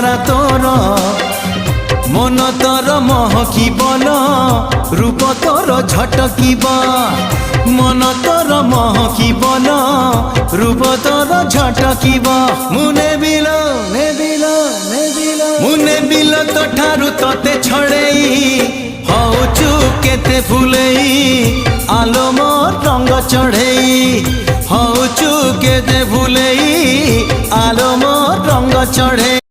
চেহারা তোর মন তোর মহকিবল রূপ তোর ঝটকিব মন তোর মহকিবল রূপ তোর ঝটকিব মু নেবিল নেবিল নেবিল মু নেবিল তো ঠারু তোতে ছড়েই হউচু কেতে ফুলেই আলো মোর রঙ্গ চढ़ेई হউচু কেতে ফুলেই আলো মোর রঙ্গ চढ़ेई।